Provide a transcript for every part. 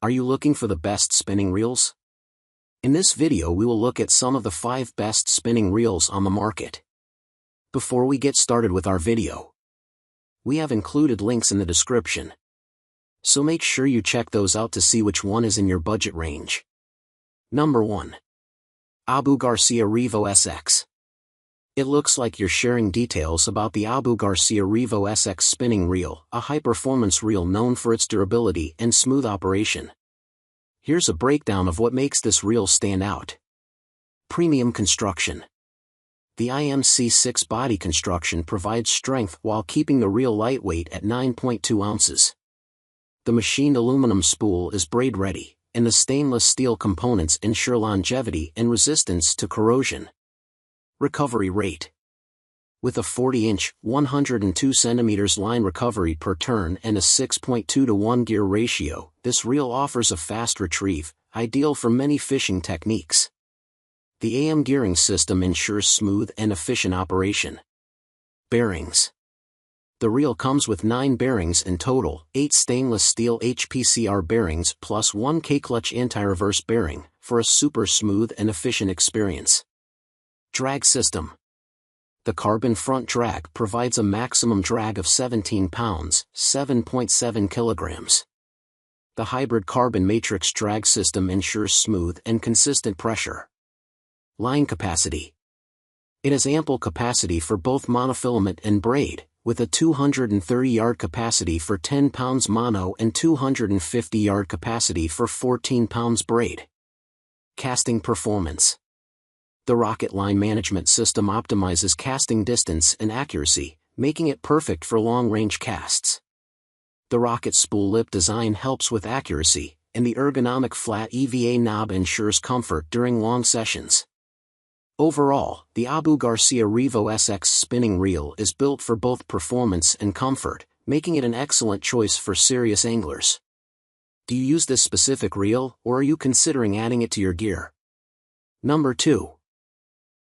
Are you looking for the best spinning reels? In this video we will look at some of the 5 best spinning reels on the market. Before we get started with our video, we have included links in the description, so make sure you check those out to see which one is in your budget range. Number 1. Garcia Revo SX. It looks like you're sharing details about the Garcia Revo SX spinning reel, a high-performance reel known for its durability and smooth operation. Here's a breakdown of what makes this reel stand out. Premium construction. The IMC6 body construction provides strength while keeping the reel lightweight at 9.2 ounces. The machined aluminum spool is braid-ready, and the stainless steel components ensure longevity and resistance to corrosion. Recovery rate. With a 40-inch, 102 cm line recovery per turn and a 6.2 to 1 gear ratio, this reel offers a fast retrieve, ideal for many fishing techniques. The AM gearing system ensures smooth and efficient operation. Bearings. The reel comes with 9 bearings in total, 8 stainless steel HPCR bearings plus 1 K-clutch anti-reverse bearing, for a super smooth and efficient experience. Drag system. The carbon front drag provides a maximum drag of 17 pounds, 7.7 kilograms. The hybrid carbon matrix drag system ensures smooth and consistent pressure. Line capacity. It has ample capacity for both monofilament and braid, with a 230-yard capacity for 10 pounds mono and 250-yard capacity for 14 pounds braid. Casting performance. The Rocket Line Management System optimizes casting distance and accuracy, making it perfect for long-range casts. The Rocket Spool Lip design helps with accuracy, and the ergonomic flat EVA knob ensures comfort during long sessions. Overall, the Garcia Revo SX spinning reel is built for both performance and comfort, making it an excellent choice for serious anglers. Do you use this specific reel, or are you considering adding it to your gear? Number 2.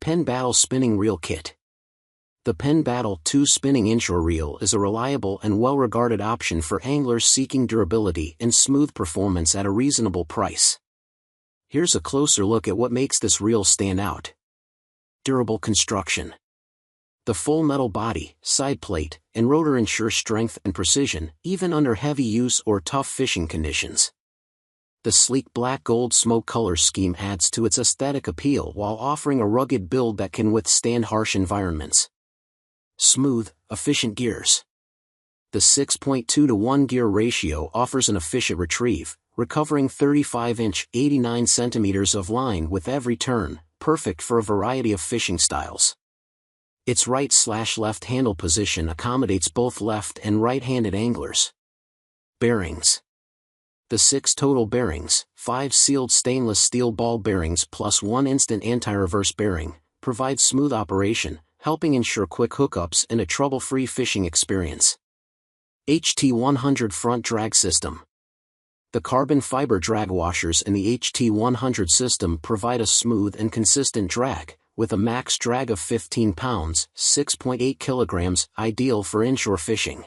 Penn Battle Spinning Reel Kit. The Penn Battle 2 Spinning Inshore Reel is a reliable and well-regarded option for anglers seeking durability and smooth performance at a reasonable price. Here's a closer look at what makes this reel stand out. Durable construction. The full metal body, side plate, and rotor ensure strength and precision, even under heavy use or tough fishing conditions. The sleek black-gold smoke color scheme adds to its aesthetic appeal while offering a rugged build that can withstand harsh environments. Smooth, efficient gears. The 6.2 to 1 gear ratio offers an efficient retrieve, recovering 35-inch, 89 centimeters of line with every turn, perfect for a variety of fishing styles. Its right/left handle position accommodates both left and right-handed anglers. Bearings. The 6 total bearings, 5 sealed stainless steel ball bearings plus 1 instant anti-reverse bearing, provide smooth operation, helping ensure quick hookups and a trouble-free fishing experience. HT100 Front Drag System. The carbon fiber drag washers in the HT100 system provide a smooth and consistent drag, with a max drag of 15 pounds, 6.8 kilograms, ideal for inshore fishing.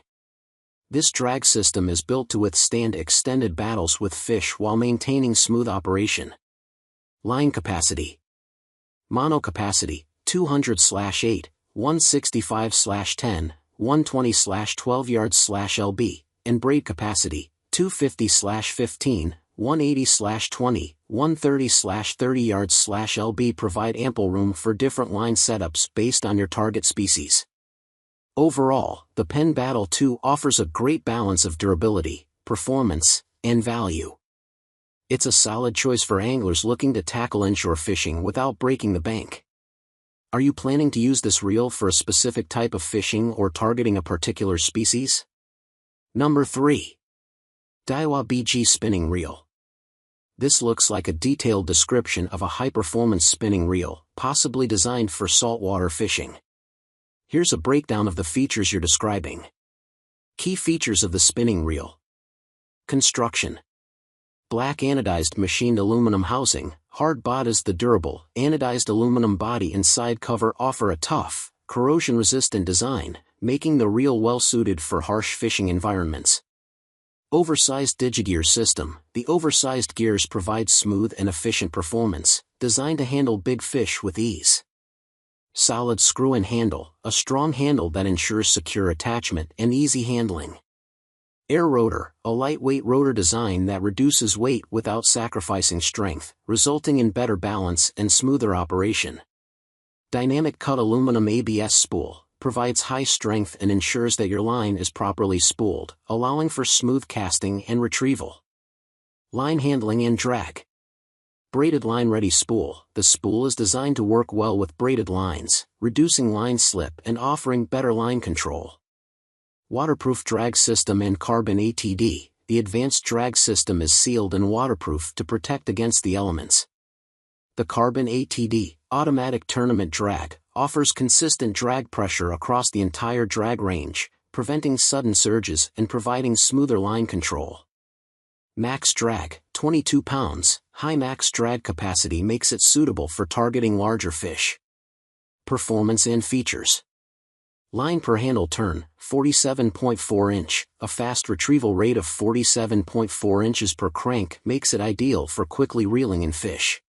This drag system is built to withstand extended battles with fish while maintaining smooth operation. Line capacity. Mono capacity, 200/8, 165/10, 120/12 yards/lb, and braid capacity, 250/15, 180/20, 130/30 yards/lb provide ample room for different line setups based on your target species. Overall, the Penn Battle 2 offers a great balance of durability, performance, and value. It's a solid choice for anglers looking to tackle inshore fishing without breaking the bank. Are you planning to use this reel for a specific type of fishing or targeting a particular species? Number 3. Daiwa BG Spinning Reel. This looks like a detailed description of a high-performance spinning reel, possibly designed for saltwater fishing. Here's a breakdown of the features you're describing. Key features of the spinning reel. Construction. Black anodized machined aluminum housing, hard bodies. The durable, anodized aluminum body and side cover offer a tough, corrosion-resistant design, making the reel well-suited for harsh fishing environments. Oversized digigear system. The oversized gears provide smooth and efficient performance, designed to handle big fish with ease. Solid screw-in handle. A strong handle that ensures secure attachment and easy handling. Air rotor. A lightweight rotor design that reduces weight without sacrificing strength, resulting in better balance and smoother operation. Dynamic cut aluminum ABS spool. Provides high strength and ensures that your line is properly spooled, allowing for smooth casting and retrieval. Line handling and drag. Braided line ready spool. The spool is designed to work well with braided lines, reducing line slip and offering better line control. Waterproof drag system and carbon ATD. The advanced drag system is sealed and waterproof to protect against the elements. The carbon ATD, automatic tournament drag, offers consistent drag pressure across the entire drag range, preventing sudden surges and providing smoother line control. Max drag, 22 pounds, high max drag capacity makes it suitable for targeting larger fish. Performance and features. Line per handle turn, 47.4 inch, a fast retrieval rate of 47.4 inches per crank makes it ideal for quickly reeling in fish.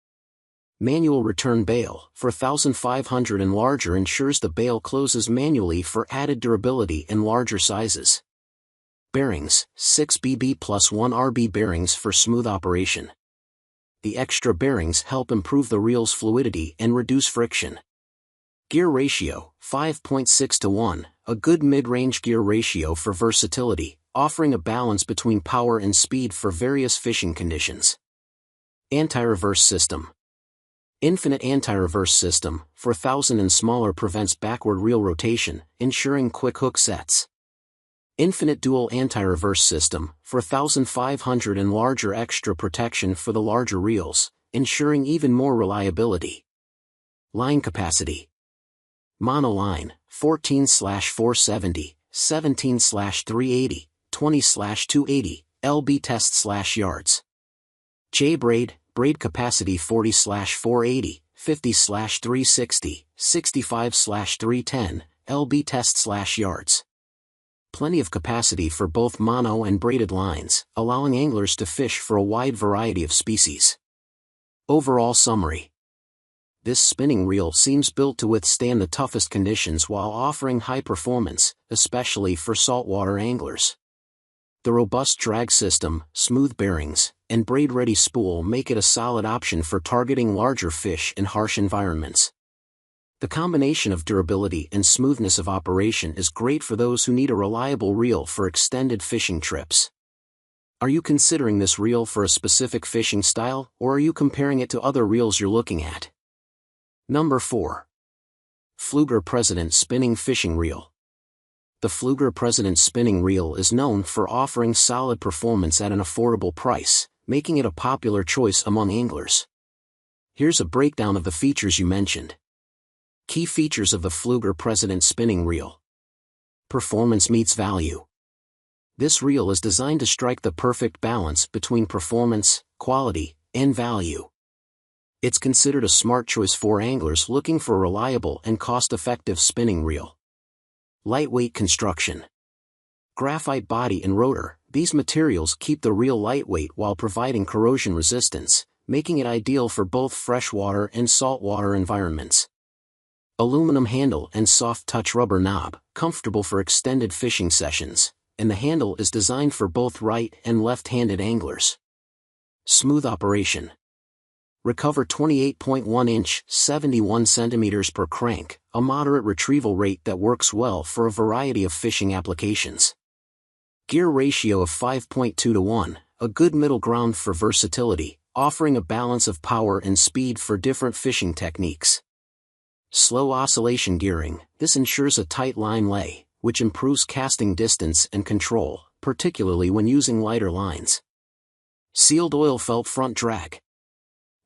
Manual return bail, 4,500 and larger ensures the bail closes manually for added durability and larger sizes. Bearings, 6 BB plus 1 RB bearings for smooth operation. The extra bearings help improve the reel's fluidity and reduce friction. Gear ratio, 5.6 to 1, a good mid-range gear ratio for versatility, offering a balance between power and speed for various fishing conditions. Anti-reverse system. Infinite anti-reverse system, 4,000 and smaller prevents backward reel rotation, ensuring quick hook sets. Infinite dual anti-reverse system, 4,500 and larger extra protection for the larger reels, ensuring even more reliability. Line capacity. Monoline, 14/470, 17/380, 20/280, LB test /yards. J-braid, braid capacity 40/480, 50/360, 65/310, LB test /yards. Plenty of capacity for both mono and braided lines, allowing anglers to fish for a wide variety of species. Overall summary. This spinning reel seems built to withstand the toughest conditions while offering high performance, especially for saltwater anglers. The robust drag system, smooth bearings, and braid-ready spool make it a solid option for targeting larger fish in harsh environments. The combination of durability and smoothness of operation is great for those who need a reliable reel for extended fishing trips. Are you considering this reel for a specific fishing style, or are you comparing it to other reels you're looking at? Number 4. Pflueger President Spinning Fishing Reel. The Pflueger President Spinning Reel is known for offering solid performance at an affordable price, making it a popular choice among anglers. Here's a breakdown of the features you mentioned. Key features of the Pflueger President Spinning Reel. Performance meets value. This reel is designed to strike the perfect balance between performance, quality, and value. It's considered a smart choice for anglers looking for a reliable and cost-effective spinning reel. Lightweight construction. Graphite body and rotor, these materials keep the reel lightweight while providing corrosion resistance, making it ideal for both freshwater and saltwater environments. Aluminum handle and soft touch rubber knob, comfortable for extended fishing sessions, and the handle is designed for both right and left-handed anglers. Smooth operation. Recover 28.1 inch, 71 centimeters per crank, a moderate retrieval rate that works well for a variety of fishing applications. Gear ratio of 5.2 to 1, a good middle ground for versatility, offering a balance of power and speed for different fishing techniques. Slow oscillation gearing, this ensures a tight line lay, which improves casting distance and control, particularly when using lighter lines. Sealed oil felt front drag.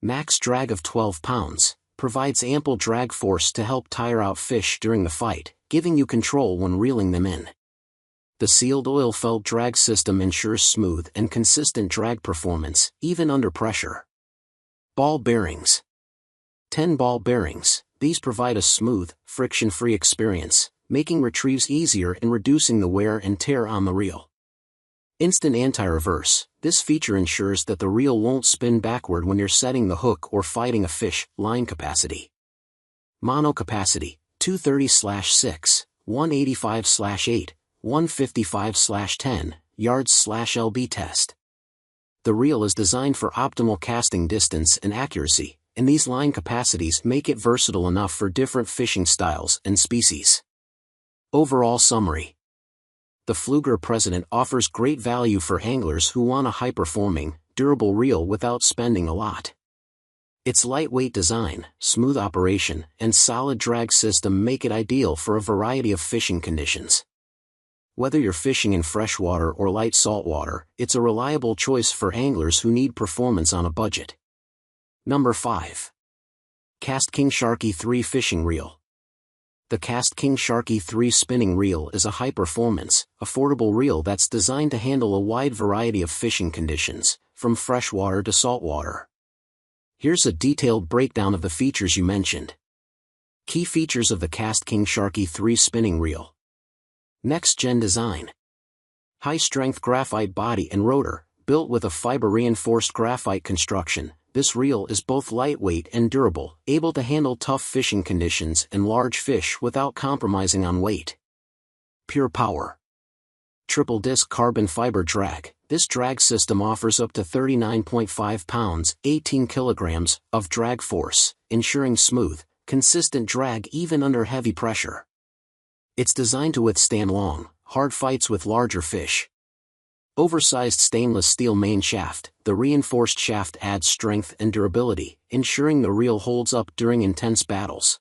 Max drag of 12 pounds, provides ample drag force to help tire out fish during the fight, giving you control when reeling them in. The sealed oil felt drag system ensures smooth and consistent drag performance, even under pressure. Ball bearings. 10 ball bearings, these provide a smooth, friction-free experience, making retrieves easier and reducing the wear and tear on the reel. Instant anti-reverse. This feature ensures that the reel won't spin backward when you're setting the hook or fighting a fish. Line capacity. Mono capacity, 230/6, 185/8, 155/10, yards/lb test. The reel is designed for optimal casting distance and accuracy, and these line capacities make it versatile enough for different fishing styles and species. Overall summary. The Pflueger President offers great value for anglers who want a high-performing, durable reel without spending a lot. Its lightweight design, smooth operation, and solid drag system make it ideal for a variety of fishing conditions. Whether you're fishing in freshwater or light saltwater, it's a reliable choice for anglers who need performance on a budget. Number 5. Kastking Sharky III Fishing Reel. The Kastking Sharky III spinning reel is a high-performance, affordable reel that's designed to handle a wide variety of fishing conditions, from freshwater to saltwater. Here's a detailed breakdown of the features you mentioned. Key features of the Kastking Sharky III spinning reel. Next-gen design. High-strength graphite body and rotor, built with a fiber-reinforced graphite construction. This reel is both lightweight and durable, able to handle tough fishing conditions and large fish without compromising on weight. Pure power. Triple disc carbon fiber drag. This drag system offers up to 39.5 pounds, 18 kilograms, of drag force, ensuring smooth, consistent drag even under heavy pressure. It's designed to withstand long, hard fights with larger fish. Oversized stainless steel main shaft. The reinforced shaft adds strength and durability, ensuring the reel holds up during intense battles.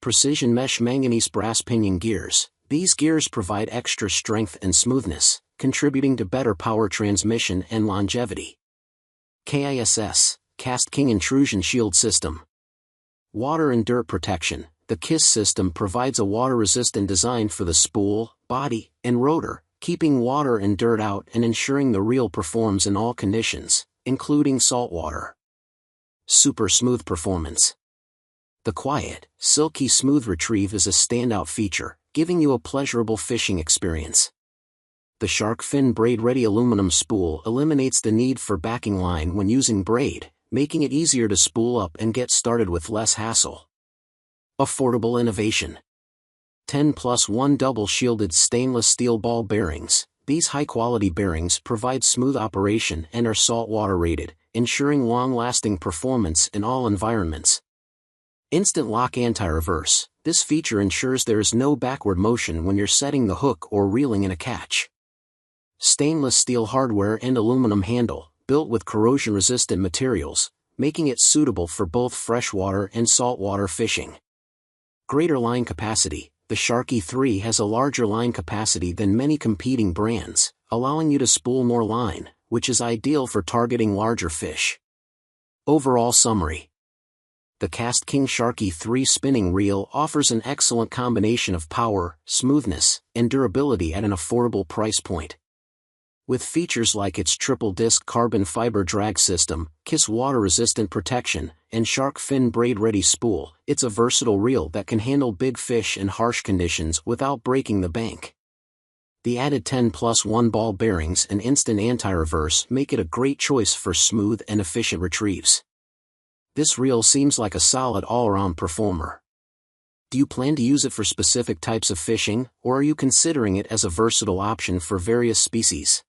Precision mesh manganese brass pinion gears. These gears provide extra strength and smoothness, contributing to better power transmission and longevity. KISS, Kastking Intrusion Shield System. Water and dirt protection. The KISS system provides a water-resistant design for the spool, body, and rotor, keeping water and dirt out and ensuring the reel performs in all conditions, including saltwater. Super smooth performance. The quiet, silky smooth retrieve is a standout feature, giving you a pleasurable fishing experience. The shark fin braid-ready aluminum spool eliminates the need for backing line when using braid, making it easier to spool up and get started with less hassle. Affordable innovation. 10+1 double-shielded stainless steel ball bearings. These high-quality bearings provide smooth operation and are saltwater rated, ensuring long-lasting performance in all environments. Instant lock anti-reverse. This feature ensures there is no backward motion when you're setting the hook or reeling in a catch. Stainless steel hardware and aluminum handle, built with corrosion-resistant materials, making it suitable for both freshwater and saltwater fishing. Greater line capacity. The Sharky III has a larger line capacity than many competing brands, allowing you to spool more line, which is ideal for targeting larger fish. Overall summary. The Kastking Sharky III spinning reel offers an excellent combination of power, smoothness, and durability at an affordable price point. With features like its triple-disc carbon fiber drag system, KISS water-resistant protection, and shark fin braid-ready spool, it's a versatile reel that can handle big fish in harsh conditions without breaking the bank. The added 10+1 ball bearings and instant anti-reverse make it a great choice for smooth and efficient retrieves. This reel seems like a solid all-around performer. Do you plan to use it for specific types of fishing, or are you considering it as a versatile option for various species?